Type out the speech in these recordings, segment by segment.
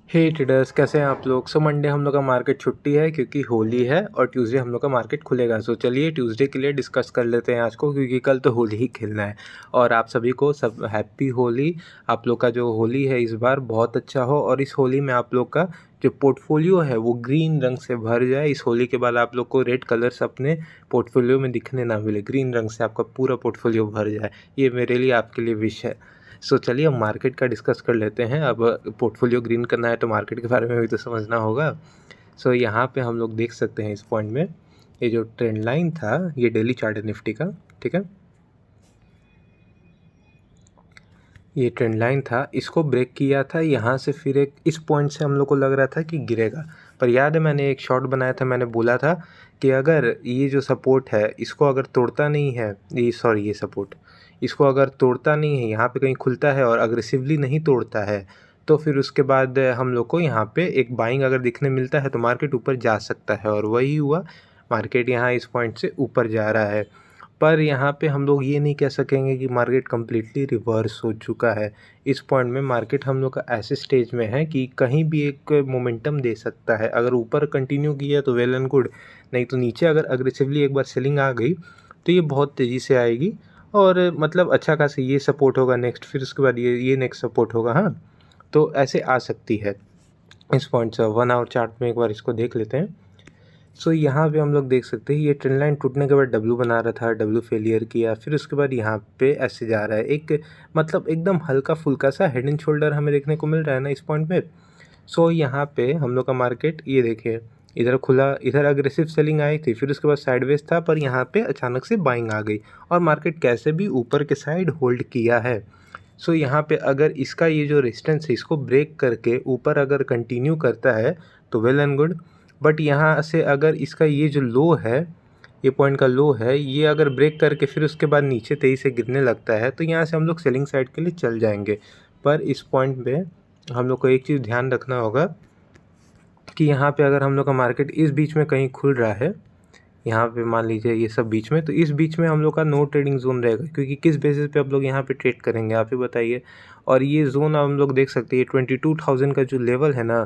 हे traders, कैसे हैं आप लोग। मंडे हम लोग का मार्केट छुट्टी है क्योंकि होली है और ट्यूसडे हम लोग का मार्केट खुलेगा। चलिए ट्यूसडे के लिए डिस्कस कर लेते हैं आज को, क्योंकि कल तो होली ही खेलना है। और आप सभी को सब हैप्पी होली। आप लोग का जो होली है इस बार बहुत अच्छा हो और इस होली में आप लोग का जो पोर्टफोलियो है वो ग्रीन रंग से भर जाए। इस होली के बाद आप लोग को रेड कलर्स अपने पोर्टफोलियो में दिखने ना मिले, ग्रीन रंग से आपका पूरा पोर्टफोलियो भर जाए। ये मेरे लिए आपके लिए विश है। चलिए हम मार्केट का डिस्कस कर लेते हैं। अब पोर्टफोलियो ग्रीन करना है तो मार्केट के बारे में भी तो समझना होगा। यहाँ पे हम लोग देख सकते हैं इस पॉइंट में ये जो ट्रेंड लाइन था, ये डेली चार्ट है निफ्टी का, ठीक है। ये ट्रेंड लाइन था, इसको ब्रेक किया था यहाँ से, फिर एक इस पॉइंट से हम लोग को लग रहा था कि गिरेगा। पर याद है मैंने एक शॉर्ट बनाया था, मैंने बोला था कि अगर ये जो सपोर्ट है इसको अगर तोड़ता नहीं है, ये सपोर्ट इसको अगर तोड़ता नहीं है, यहाँ पे कहीं खुलता है और अग्रेसिवली नहीं तोड़ता है, तो फिर उसके बाद हम लोग को यहाँ पे एक बाइंग अगर दिखने मिलता है तो मार्केट ऊपर जा सकता है। और वही हुआ, मार्केट यहाँ इस पॉइंट से ऊपर जा रहा है। पर यहाँ पे हम लोग ये नहीं कह सकेंगे कि मार्केट कम्प्लीटली रिवर्स हो चुका है। इस पॉइंट में मार्केट हम लोग का ऐसे स्टेज में है कि कहीं भी एक मोमेंटम दे सकता है। अगर ऊपर कंटिन्यू किया तो वेल एंड गुड, नहीं तो नीचे अगर अग्रेसिवली एक बार सेलिंग आ गई तो ये बहुत तेज़ी से आएगी और मतलब अच्छा खासा ये सपोर्ट होगा नेक्स्ट, फिर उसके बाद ये नेक्स्ट सपोर्ट होगा। हाँ, तो ऐसे आ सकती है। इस पॉइंट से 1 आवर चार्ट में एक बार इसको देख लेते हैं। यहाँ पे हम लोग देख सकते हैं ये ट्रेंड लाइन टूटने के बाद डब्ल्यू बना रहा था, डब्ल्यू फेलियर किया, फिर उसके बाद यहाँ पे ऐसे जा रहा है। एक मतलब एकदम हल्का फुल्का सा हेड एंड शोल्डर हमें देखने को मिल रहा है ना इस पॉइंट पे। यहाँ पे हम लोग का मार्केट ये देखिए, इधर खुला, इधर अग्रेसिव सेलिंग आई थी, फिर उसके बाद साइडवेज था, पर यहाँ पे अचानक से बाइंग आ गई और मार्केट कैसे भी ऊपर के साइड होल्ड किया है। यहाँ पे अगर इसका ये जो रेजिस्टेंस है इसको ब्रेक करके ऊपर अगर कंटिन्यू करता है तो वेल एंड गुड। बट यहाँ से अगर इसका ये जो लो है, ये पॉइंट का लो है, ये अगर ब्रेक करके फिर उसके बाद नीचे तेज़ी से गिरने लगता है तो यहाँ से हम लोग सेलिंग साइड के लिए चल जाएंगे। पर इस पॉइंट पे हम लोग को एक चीज़ ध्यान रखना होगा कि यहाँ पे अगर हम लोग का मार्केट इस बीच में कहीं खुल रहा है, यहाँ पे मान लीजिए ये सब बीच में, तो इस बीच में हम लोग का नो ट्रेडिंग जोन रहेगा, क्योंकि किस बेसिस पे आप लोग यहाँ पे ट्रेड करेंगे आप ही बताइए। और ये जोन हम लोग देख सकते हैं, 22,000 का जो लेवल है ना,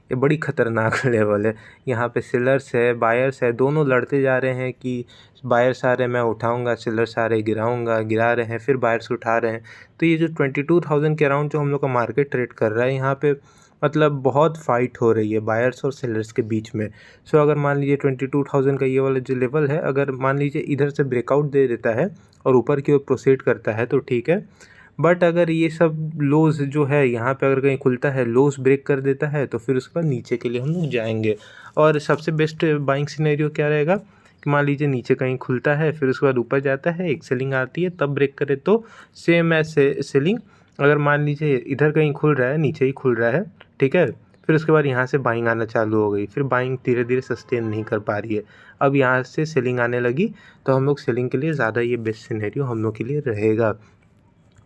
ये बड़ी ख़तरनाक लेवल है। यहाँ पे सेलर्स है, बायर्स है, दोनों लड़ते जा रहे हैं कि बायर्स आ रहे हैं मैं उठाऊंगा, सेलर्स आ रहे हैं गिराऊंगा, गिरा रहे हैं, फिर बायर्स उठा रहे हैं। तो ये जो 22,000 के अराउंड जो हम लोग का मार्केट ट्रेड कर रहा है, यहाँ पे मतलब बहुत फाइट हो रही है बायर्स और सेलर्स के बीच में। अगर मान लीजिए 22,000 का ये वाला जो लेवल है, अगर मान लीजिए इधर से ब्रेकआउट दे देता है और ऊपर की ओर प्रोसीड करता है तो ठीक है। बट अगर ये सब लोज जो है यहाँ पे अगर कहीं खुलता है, लोज ब्रेक कर देता है, तो फिर उसके बाद नीचे के लिए हम लोग जाएंगे। और सबसे बेस्ट बाइंग सिनेरियो क्या रहेगा कि मान लीजिए नीचे कहीं खुलता है, फिर उसके बाद ऊपर जाता है, एक सेलिंग आती है, तब ब्रेक करे तो सेम ऐसे सेलिंग। अगर मान लीजिए इधर कहीं खुल रहा है, नीचे ही खुल रहा है, ठीक है, फिर उसके बाद यहाँ से बाइंग आना चालू हो गई, फिर बाइंग धीरे धीरे सस्टेन नहीं कर पा रही है, अब यहाँ से सेलिंग आने लगी, तो हम लोग सेलिंग के लिए ज़्यादा ये बेस्ट सिनेरियो हम लोग के लिए रहेगा।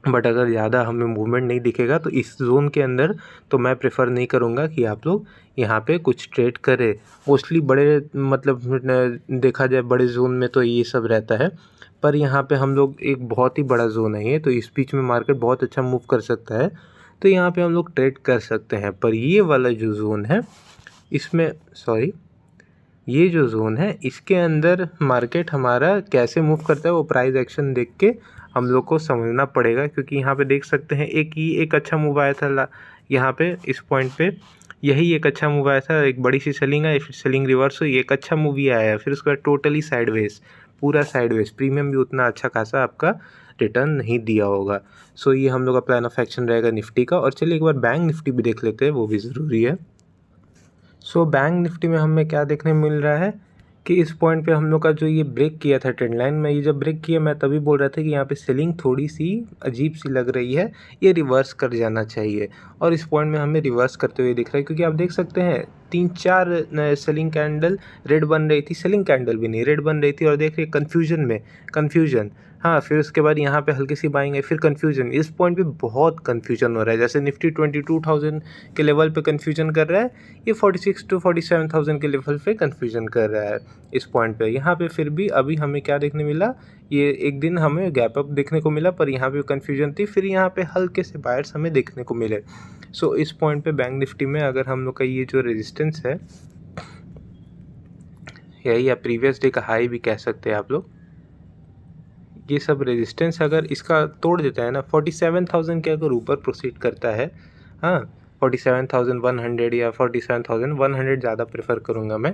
बट अगर ज़्यादा हमें मूवमेंट नहीं दिखेगा तो इस जोन के अंदर तो मैं प्रेफर नहीं करूँगा कि आप लोग यहाँ पे कुछ ट्रेड करें। मोस्टली बड़े मतलब देखा जाए बड़े जोन में तो ये सब रहता है, पर यहाँ पे हम लोग एक बहुत ही बड़ा जोन है ये, तो इस बीच में मार्केट बहुत अच्छा मूव कर सकता है, तो यहाँ पे हम लोग ट्रेड कर सकते हैं। पर ये वाला जो जोन है इसमें ये जो जोन है इसके अंदर मार्केट हमारा कैसे मूव करता है वो प्राइस एक्शन देख के हम लोग को समझना पड़ेगा। क्योंकि यहाँ पे देख सकते हैं एक अच्छा मूव आया था यहाँ पे इस पॉइंट पे, यही एक अच्छा मूव आया था, एक बड़ी सी सेलिंग आई, फिर सेलिंग रिवर्स हुई, एक अच्छा मूव ही आया, फिर उसके बाद टोटली साइडवेज, पूरा साइडवेज, प्रीमियम भी उतना अच्छा खासा आपका रिटर्न नहीं दिया होगा। ये हम लोग का प्लान ऑफ एक्शन रहेगा निफ्टी का। और चलिए एक बार बैंक निफ्टी भी देख लेते हैं, वो भी ज़रूरी है। बैंक निफ्टी में हमें क्या देखने मिल रहा है कि इस पॉइंट पे हम लोग का जो ये ब्रेक किया था ट्रेंड लाइन में, ये जब ब्रेक किया मैं तभी बोल रहा था कि यहाँ पे सेलिंग थोड़ी सी अजीब सी लग रही है, ये रिवर्स कर जाना चाहिए। और इस पॉइंट में हमें रिवर्स करते हुए दिख रहा है, क्योंकि आप देख सकते हैं 3-4 सेलिंग कैंडल रेड बन रही थी, सेलिंग कैंडल भी नहीं रेड बन रही थी, और देखिए कन्फ्यूजन। हाँ, फिर उसके बाद यहाँ पे हल्की सी बाइंग है, फिर कन्फ्यूजन। इस पॉइंट पे बहुत कन्फ्यूजन हो रहा है, जैसे निफ्टी 22,000 के लेवल पे कन्फ्यूजन कर रहा है, ये 46 to 47,000 के लेवल पे कन्फ्यूजन कर रहा है इस पॉइंट पे। यहाँ पे फिर भी अभी हमें क्या देखने मिला, ये एक दिन हमें गैप अप देखने को मिला, पर यहाँ पे कन्फ्यूजन थी, फिर यहाँ पे हल्के से बायर्स हमें देखने को मिले। सो इस पॉइंट पे बैंक निफ्टी में अगर हम लोग का ये जो रेजिस्टेंस है, यही या प्रीवियस डे का हाई भी कह सकते हैं आप लोग, ये सब रेजिस्टेंस अगर इसका तोड़ देता है ना 47,000 के अगर ऊपर प्रोसीड करता है, हाँ 47,100 या 47,100 ज़्यादा प्रेफर करूँगा मैं,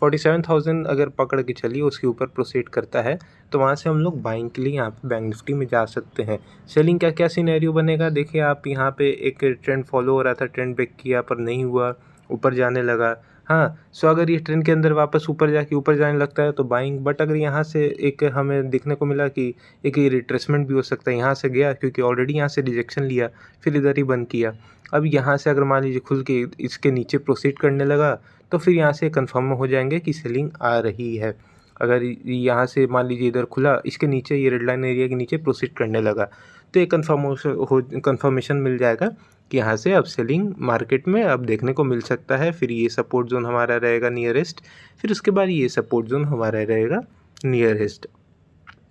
47,000 अगर पकड़ के चलिए उसके ऊपर प्रोसीड करता है तो वहाँ से हम लोग बाइंग के लिए यहाँ पे बैंक निफ्टी में जा सकते हैं। सेलिंग का क्या सिनेरियो बनेगा, देखिए आप यहाँ पे एक ट्रेंड फॉलो हो रहा था, ट्रेंड ब्रेक किया पर नहीं हुआ, ऊपर जाने लगा, हाँ सो अगर ये ट्रेंड के अंदर वापस ऊपर जाने लगता है तो बाइंग, बट अगर यहाँ से एक हमें देखने को मिला कि एक ये रिट्रेसमेंट भी हो सकता है, यहाँ से गया क्योंकि ऑलरेडी यहाँ से रिजेक्शन लिया फिर इधर ही बंद किया, अब यहाँ से अगर मान लीजिए खुल के इसके नीचे प्रोसीड करने लगा तो फिर यहाँ से कंफर्म हो जाएंगे कि सेलिंग आ रही है। अगर यहाँ से मान लीजिए इधर खुला, इसके नीचे ये रेड लाइन एरिया के नीचे प्रोसीड करने लगा तो ये कंफर्मेशन मिल जाएगा कि यहाँ से अब सेलिंग मार्केट में अब देखने को मिल सकता है। फिर ये सपोर्ट जोन हमारा रहेगा नियरेस्ट, फिर उसके बाद ये सपोर्ट जोन हमारा रहेगा नियरेस्ट,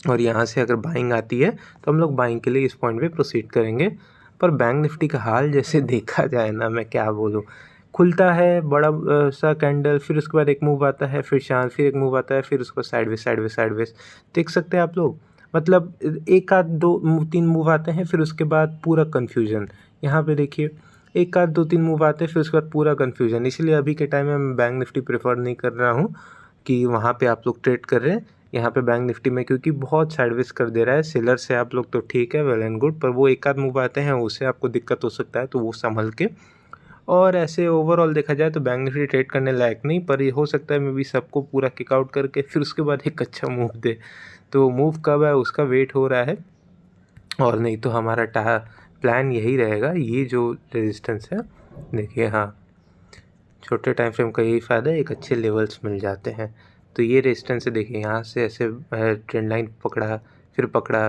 और यहाँ से अगर बाइंग आती है तो हम लोग बाइंग के लिए इस पॉइंट पे प्रोसीड करेंगे। पर बैंक निफ्टी का हाल जैसे देखा जाए ना, मैं क्या बोलूँ, खुलता है बड़ा सा कैंडल, फिर उसके बाद एक मूव आता है, फिर शांत, फिर एक मूव आता है, फिर उसको साइडवेज देख सकते हैं आप लोग, मतलब एक आध दो तीन मूव आते हैं, फिर उसके बाद पूरा कन्फ्यूजन। यहाँ पे देखिए एक आध दो तीन मूव आते हैं, फिर उसके बाद पूरा कन्फ्यूजन। इसलिए अभी के टाइम में मैं बैंक निफ्टी प्रेफर नहीं कर रहा हूँ कि वहाँ पे आप लोग ट्रेड कर रहे हैं यहाँ पे बैंक निफ्टी में, क्योंकि बहुत साइडवेज कर दे रहा है। सेलर से आप लोग तो ठीक है, वेल एंड गुड, पर वो एक आध मूव आते हैं उससे आपको दिक्कत हो सकता है, तो वो संभल के। और ऐसे ओवरऑल देखा जाए तो बैंक निफ्टी ट्रेड करने लायक नहीं, पर ये हो सकता है मे बी सबको पूरा किकआउट करके फिर उसके बाद एक अच्छा मूव दे, तो मूव कब है उसका वेट हो रहा है। और नहीं तो हमारा प्लान यही रहेगा, ये जो रेजिस्टेंस है देखिए, हाँ छोटे टाइम फ्रेम का यही फ़ायदा है, एक अच्छे लेवल्स मिल जाते हैं। तो ये रेजिस्टेंस है देखिए, यहाँ से ऐसे ट्रेंड लाइन पकड़ा,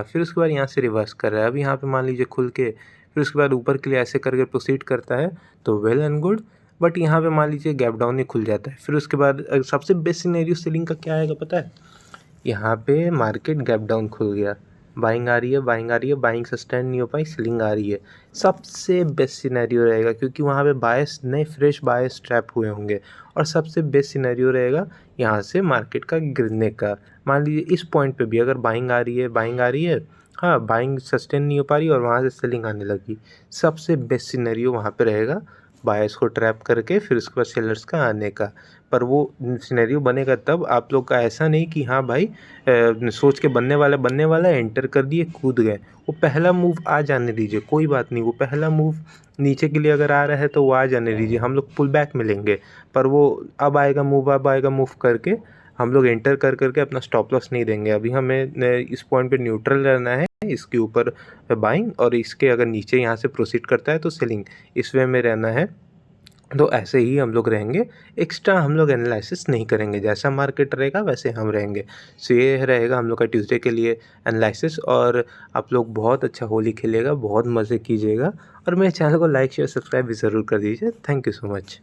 फिर उसके बाद यहाँ से रिवर्स कर रहा है। अब यहाँ पे मान लीजिए खुल के फिर उसके बाद ऊपर के लिए ऐसे करके प्रोसीड करता है तो वेल एंड गुड, बट यहाँ पे मान लीजिए गैप डाउन ही खुल जाता है। फिर उसके बाद सबसे बेस्ट सिनेरियो सेलिंग का क्या आएगा पता है, यहाँ पे मार्केट गैप डाउन खुल गया, बाइंग आ रही है, बाइंग सस्टेन नहीं हो पाई, सेलिंग आ रही है, सबसे बेस्ट सिनेरियो रहेगा, क्योंकि वहाँ पे बायस नए फ्रेश बायस ट्रैप हुए होंगे। और सबसे बेस्ट सिनेरियो रहेगा यहाँ से मार्केट का गिरने का। मान लीजिए इस पॉइंट पे भी अगर बाइंग आ रही है, हाँ बाइंग सस्टेन नहीं हो पा रही और वहाँ से सेलिंग आने लगी, सबसे बेस्ट सिनेरियो वहाँ पे रहेगा बायर्स को ट्रैप करके फिर उसके बाद सेलर्स का आने का। पर वो सिनेरियो बनेगा तब, आप लोग का ऐसा नहीं कि हाँ भाई सोच के बनने वाला एंटर कर दिए कूद गए, वो पहला मूव आ जाने दीजिए, कोई बात नहीं, वो पहला मूव नीचे के लिए अगर आ रहा है तो वो आ जाने दीजिए, हम लोग पुल बैक मिलेंगे। पर वो अब आएगा मूव करके हम लोग एंटर करके अपना स्टॉप लॉस नहीं देंगे। अभी हमें इस पॉइंट पे न्यूट्रल रहना है, इसके ऊपर बाइंग, और इसके अगर नीचे यहाँ से प्रोसीड करता है तो सेलिंग, इस वे में रहना है। तो ऐसे ही हम लोग रहेंगे, एक्स्ट्रा हम लोग एनालिसिस नहीं करेंगे, जैसा मार्केट रहेगा वैसे हम रहेंगे। सो ये रहेगा हम लोग का ट्यूसडे के लिए एनालिसिस, और आप लोग बहुत अच्छा होली खेलिएगा, बहुत मज़े कीजिएगा, और मेरे चैनल को लाइक शेयर सब्सक्राइब भी ज़रूर कर दीजिए। Thank you so much.